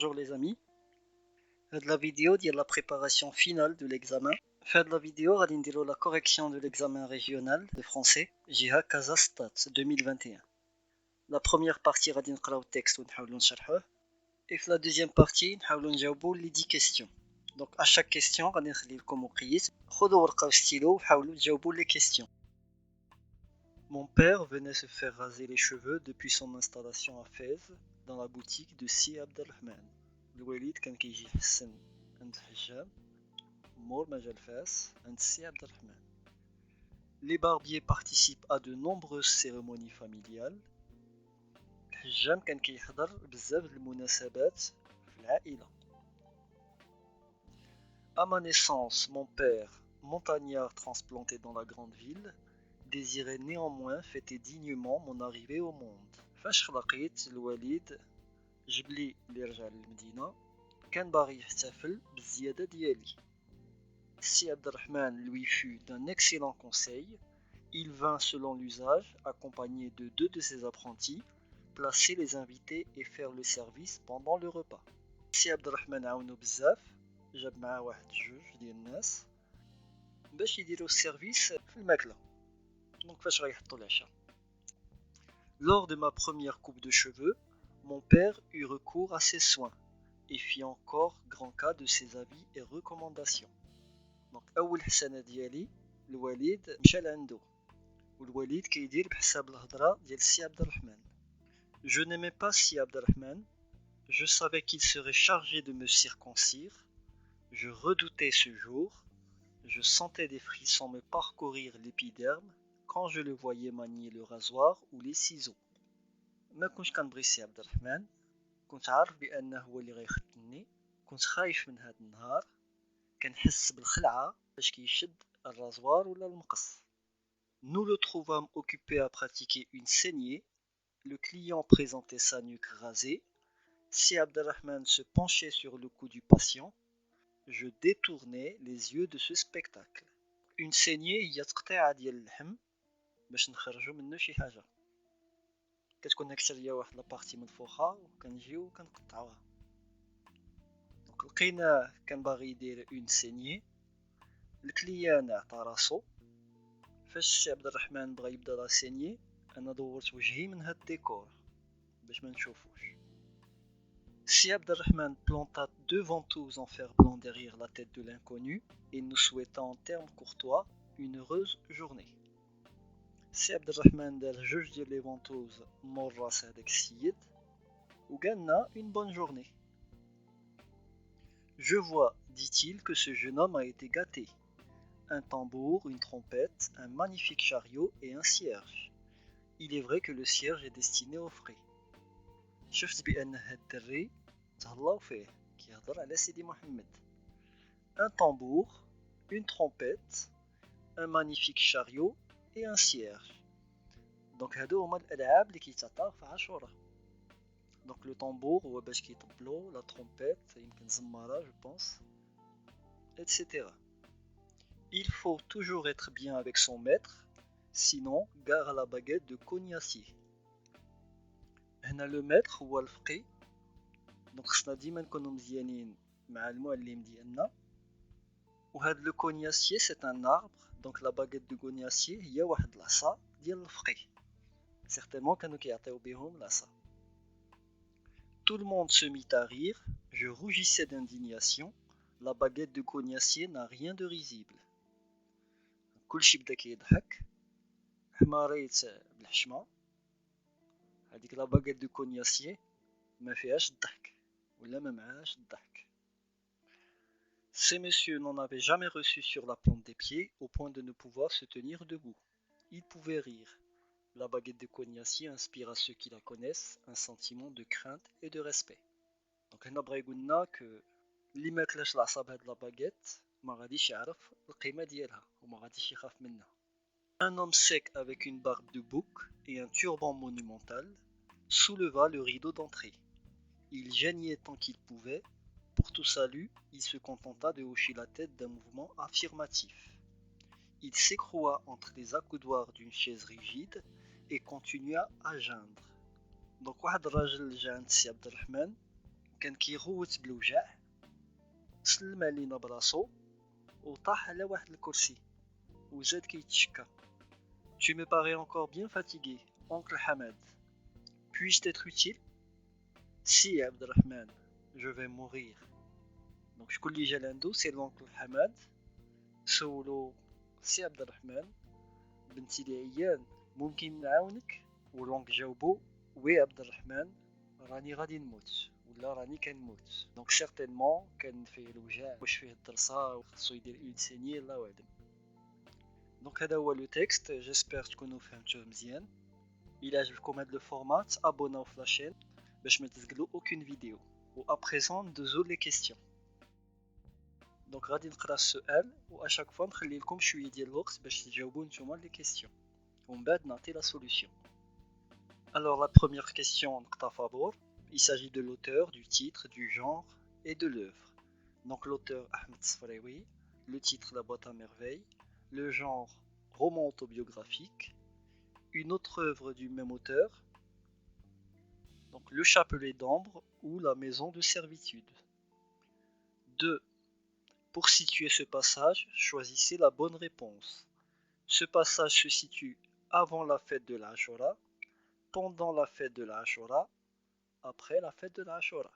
Bonjour les amis, de la vidéo de la préparation finale de l'examen. Faire de la vidéo, غادي نديرو la correction de l'examen régional de français جهة Kazastat 2021. La première partie غادي نقراو التكست ونحاولوا نشرحوه et في la deuxième partie نحاولوا نجاوبوا les 10 questions. Donc à chaque question غادي نخلي لكم مقيس خذوا ورقة وستيلو وحاولوا تجاوبوا les questions. Mon père venait se faire raser les cheveux depuis son installation à Fès dans la boutique de Si Abdelrahman. الوالد كان كيجي يحسن عند الحجام مور ما جا لفاس عند سي عبد الرحمن. Les barbiers participent à de nombreuses cérémonies familiales. الحجام كان كيحضر بزاف د المناسبات في العائلة. À ma naissance, mon père, montagnard transplanté dans la grande ville, désirait néanmoins fêter dignement mon arrivée au monde. فاش خلقيت الوالد جبلي اللي رجع للمدينة كان باغي يحتفل بالزيادة ديالي. Si Abdelrahman lui fut d'un excellent conseil, il vint selon l'usage, accompagné de 2 de ses apprentis, placer les invités et faire le service pendant le repas. Si Abdelrahman عاونو بزاف جاب معاه واحد جوج ديال الناس باش يديروا السيرفيس في الماكلة. دونك فاش غيحطوا العشاء. Lors de ma première coupe de cheveux, mon père eut recours à ses soins et fit encore grand cas de ses avis et recommandations. Donc أول حسنة ديالي الوالد مشى لعندو والوالد كيدير بحساب الهضرة ديال سي عبد الرحمن. Je n'aimais pas si Abdelrahman, je savais qu'il serait chargé de me circoncire, je redoutais ce jour, je sentais des frissons me parcourir l'épiderme quand je le voyais manier le rasoir ou les ciseaux. ما كنتش كنبغي سي عبد الرحمن، كنت عارف بأنه هو اللي غيختني، كنت خايف من هذا النهار، كنحس بالخلعة باش كيشد الرازوار ولا المقص. Nous le trouvâmes occupé à pratiquer une saignée. Le client présentait sa nuque rasée. Si Abdelrahman se penchait sur le cou du patient, je détournais les yeux de ce spectacle. Une saignée هي تقطيعة ديال اللحم باش نخرجوا منه شي حاجة. كتكون هكا واحد لابارتي منفوخة وكنجيو وكنقطعوها. دونك لقيناه كان باغي يدير اون سينيي. الكليان عطى راسو. فاش عبد الرحمن بغى يبدا لا سينيي انا دورت وجهي من هاد الديكور باش ما نشوفوش. Si Abdelrahman planta 2 ventouses en fer blanc derrière la tête de l'inconnu et nous souhaita en termes courtois une heureuse journée. Si Abdelrahman دار جوج ديال لي فونتوز مور راس هداك السيد وقالنا une bonne journée. Je vois, dit-il, que ce jeune homme a été gâté. Un tambour, une trompette, un magnifique chariot et un cierge. Il est vrai que le cierge est destiné aux frais. شفت بأن هاد الدري تهلاو فيه كيهضر على سيدي محمد. Un tambour, une trompette, un magnifique chariot et un cierge. Donc هادو هما الألعاب اللي كيتعطاو في عاشوراء. Donc le tambour هو باش كيطبلو, la trompette يمكن زمارة je pense, etc. Il faut toujours être bien avec son maître, sinon gare à la baguette de cognacier. هنا le maître هو الفقي. دونك خصنا ديما نكونو مزيانين مع المعلم ديالنا. وهاد لو كونياسيي سي ان اربر. دونك لا باغيت دو كونياسيي هي واحد العصا ديال الفقي. سيغتينمون كانوا كيعطيو بهم العصا. Tout le monde se mit à rire. Je rougissais d'indignation. La baguette de cognacier n'a rien de risible. كلشي بدا كيضحك. حماريت بالحشمة. هذيك لا باغيت دو كونياسيي ما فيهاش الضحك ولا ما معاش الضحك. Ces messieurs n'en avaient jamais reçu sur la plante des pieds au point de ne pouvoir se tenir debout. Ils pouvaient rire. La baguette de cognacier inspire à ceux qui la connaissent un sentiment de crainte et de respect. Donc هنا بغا يقولنا que اللي ما كلاش العصا بهاد لا باغيت ما غاديش يعرف القيمة ديالها وما غاديش يخاف منها. Un homme sec avec une barbe de bouc et un turban monumental souleva le rideau d'entrée. Il geignait tant qu'il pouvait. Pour tout salut, il se contenta de hocher la tête d'un mouvement affirmatif. Il s'écroua entre les accoudoirs d'une chaise rigide et continua à geindre. Donc واحد الراجل جا عند سي عبد الرحمن كان كيغوت بالوجع سلم علينا براسو وطاح على واحد الكرسي وزاد كيتشكى. Tu me parais encore bien fatigué, oncle Hamad. Puis-je t'être utile? Si, Abdelrahman, je vais mourir. Donc شكون اللي جا لعندو؟ سي l'oncle Hamad. سولو سي Abdelrahman, بنتي لي عيان ممكن نعاونك؟ ولونك جاوبو وي Abdelrahman, راني غادي نموت ولا راني كنموت. دونك سيغتينمون كان فيه الوجع واش فيه الدرسه وخصو يدير اون سيني الله اعلم. دونك هذا هو لو تكست. جيسبر تكونوا فهمتوه مزيان. الى عجبكم هذا لو فورمات ابوناو في لاشين باش ما تزقلو اوكين فيديو. و ابريزون ندوزو لي كيستيون. دونك غادي نقرا السؤال و اشاك فوا نخلي لكم شويه ديال الوقت باش تجاوبوا نتوما لي كيستيون ومن بعد نعطي لا سوليوشن. Alors la première question, il s'agit de l'auteur, du titre, du genre et de l'œuvre. Donc l'auteur Ahmed Sfraoui, le titre La boîte à merveilles, le genre roman autobiographique, une autre œuvre du même auteur, donc Le chapelet d'ambre ou La maison de servitude. 2. Pour situer ce passage, choisissez la bonne réponse. Ce passage se situe avant la fête de l'Ashura, pendant la fête de l'Ashura, après la fête de l'Ashura.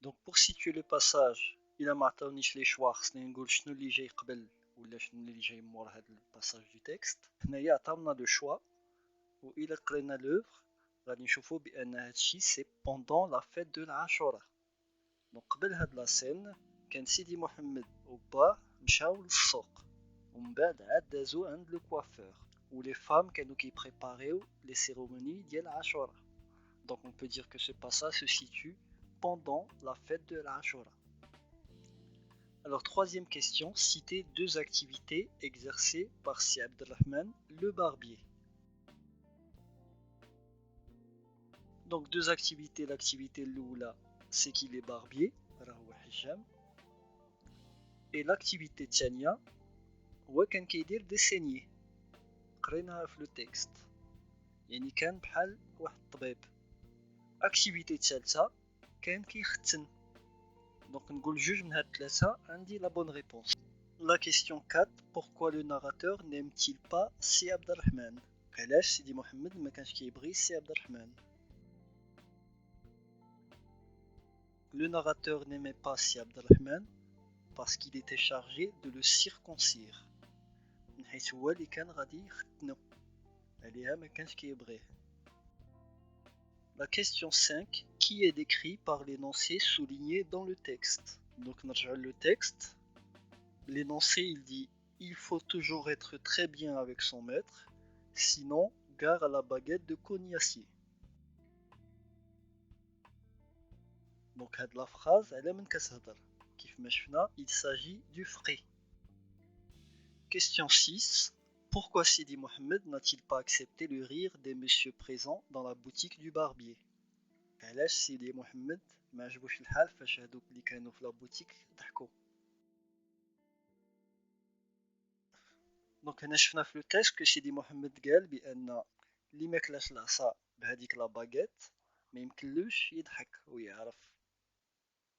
Donc pour situer le passage, il a معطاونيش لي شوا خصني نقول شنو اللي جاي قبل ولا شنو اللي جاي مور هذا الباساج دو تكست. هنايا عطاونا لو شوا وإلا قرينا لوفر غادي نشوفو بأن هادشي سي بوندون لا فيت دو العاشورا. دونك قبل هاد لا سين كان سيدي محمد وباه مشاو للسوق ومن بعد عاد دازو عند لو كوافور و لي فام كانوا كيبريباريو لي سيرموني ديال عاشورا. Donc on peut dire que ce passage se situe pendant la fête de l'Ashura. Alors troisième question, citez deux activités exercées par Si Abdelrahman le barbier. Donc deux activités, l'activité l'oula c'est qu'il est barbier, et l'activité tchania هو كان كيدير دي سيني قريناها في لو تكست يعني كان بحال واحد الطبيب. اكتيفيتي الثالثه كان كيختن. دونك نقول جوج من هاد الثلاثه عندي لا بون ريبونس. La question 4, pourquoi le narrateur n'aime-t-il pas Si Abdelrahman? علاش سيدي محمد ما كانش كيبغي سي Abdelrahman? Le narrateur n'aimait pas Si Abdelrahman parce qu'il était chargé de le circoncire. من حيث هو اللي كان غادي يختنو عليها ما كانش كيبغيه. La question 5, qui est décrit par l'énoncé souligné dans le texte? Donc نرجع le texte. L'énoncé il dit il faut toujours être très bien avec son maître, sinon gare à la baguette de Cognacier. Donc la phrase elle est كتهضر كيف ما شفنا il s'agit du frais. Question 6. Pourquoi Sidi Mohamed n'a-t-il pas accepté le rire des messieurs présents dans la boutique du barbier? علاش سيدي محمد ما عجبوش الحال فاش هادوك اللي كانوا في لا بوتيك ضحكوا؟ دونك هنا شفنا في لو تيست كو سيدي محمد قال بان اللي ما كلاش العصا بهذيك لا باغيت ما يمكنلوش يضحك ويعرف.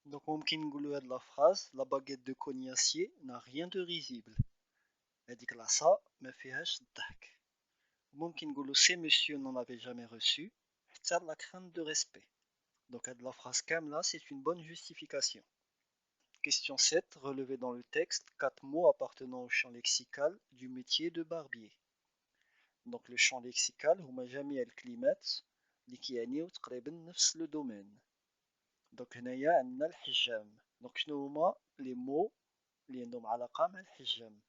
دونك ممكن نقولوا هاد لا فراز لا باغيت دو كونياسيي n'a rien de risible. هذيك العصا ما فيهاش الضحك. ممكن نقولوا ces messieurs n'en avaient jamais reçu حتى la crainte de respect. Donc la phrase kamla c'est une bonne justification. Question 7, relevez dans le texte 4 mots appartenant au champ lexical du métier de barbier. Donc le champ lexical هما جميع الكلمات اللي كيعنيو تقريبا نفس لو دومين. دونك هنايا عندنا الحجام. دونك شنو هما لي مو اللي عندهم علاقه مع الحجام؟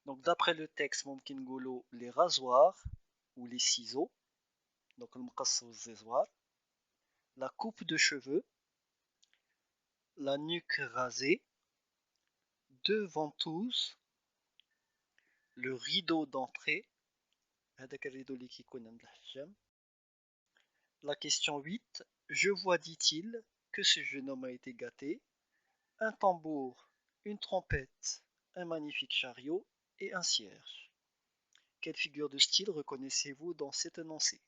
Donc d'après le texte ممكن نقولوا les rasoirs ou les ciseaux. Donc المقص والززوار. La coupe de cheveux, la nuque rasée, deux ventouses, le rideau d'entrée. La question 8. Je vois, dit-il, que ce jeune homme a été gâté. Un tambour, une trompette, un magnifique chariot et un cierge. quelle figure de style reconnaissez-vous dans cet énoncé?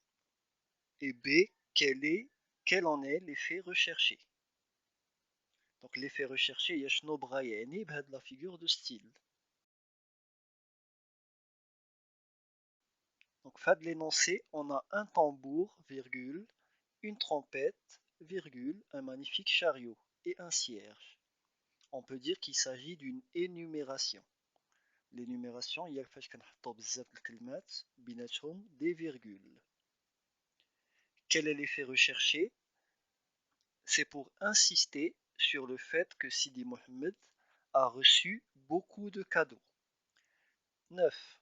Et B, quel en est l'effet recherché? Donc l'effet recherché, il y a شنو بغا يعني بهاد la figure de style. Donc fin de l'énoncé, on a un tambour, virgule, une trompette, virgule, un magnifique chariot et un cierge. On peut dire qu'il s'agit d'une énumération. L'énumération, il y a des virgules. Quel est l'effet recherché? C'est pour insister sur le fait que Sidi Mohammed a reçu beaucoup de cadeaux. 9.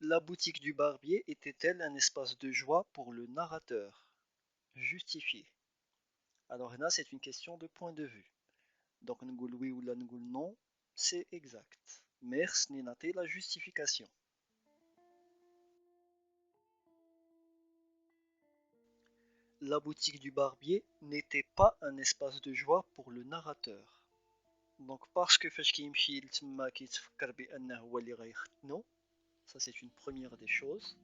La boutique du barbier était-elle un espace de joie pour le narrateur? Justifié. Alors là, c'est une question de point de vue. Donc, nous oui ou nous non, c'est exact. Merci de noter la justification. La boutique du barbier n'était pas un espace de joie pour le narrateur. Donc parce que فاش كيمشي لتما كيتفكر بأنه هو اللي غيختنو, ça c'est une première des choses.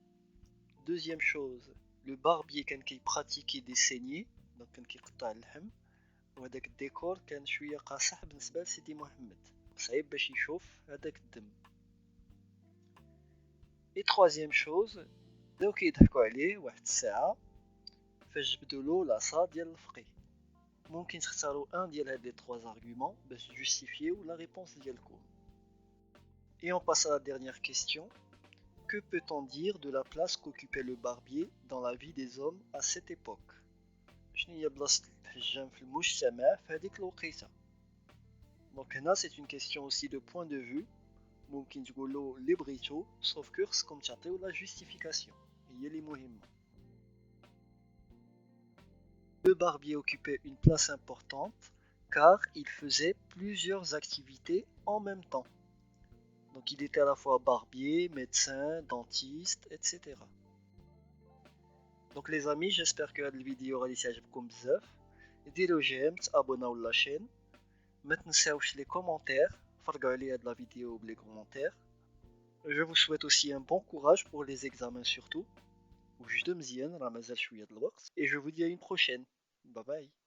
Deuxième chose, le barbier كان كيبراتيكي des saignées, donc كان كيقطع اللحم, وهداك الديكور كان شويه قاصح بالنسبه لسيدي محمد, صعيب باش يشوف هداك الدم. Et troisième chose, بداو كيضحكوا عليه واحد الساعه فاش جبدولو لاصا ديال الفقيه. ممكن تختاروا un ديال هاد les trois arguments باش justifier la réponse ديالكم. Et on passe à la dernière question. Que peut-on dire de la place qu'occupait le barbier dans la vie des hommes à cette époque? شنو هي بلاصة الحجام في المجتمع في هذيك الوقيته؟ Donc هنا c'est une question aussi de point de vue. ممكن تقولوا اللي بغيتو sauf que خصكم تعطيو la justification. هي اللي مهمة. Le barbier occupait une place importante car il faisait plusieurs activités en même temps. Donc il était à la fois barbier, médecin, dentiste, etc. Donc les amis, j'espère que la vidéo غادي تعجبكم بزاف. ديروا جيم, تابوناو la chaîne. ما تنساوش les commentaires, فرقوا عليا هاد la vidéo بلي commentaires. Je vous souhaite aussi un bon courage pour les examens surtout. وجدوا مزيان راه مازال شويه د الوقت. Et je vous dis à une prochaine. Bye bye.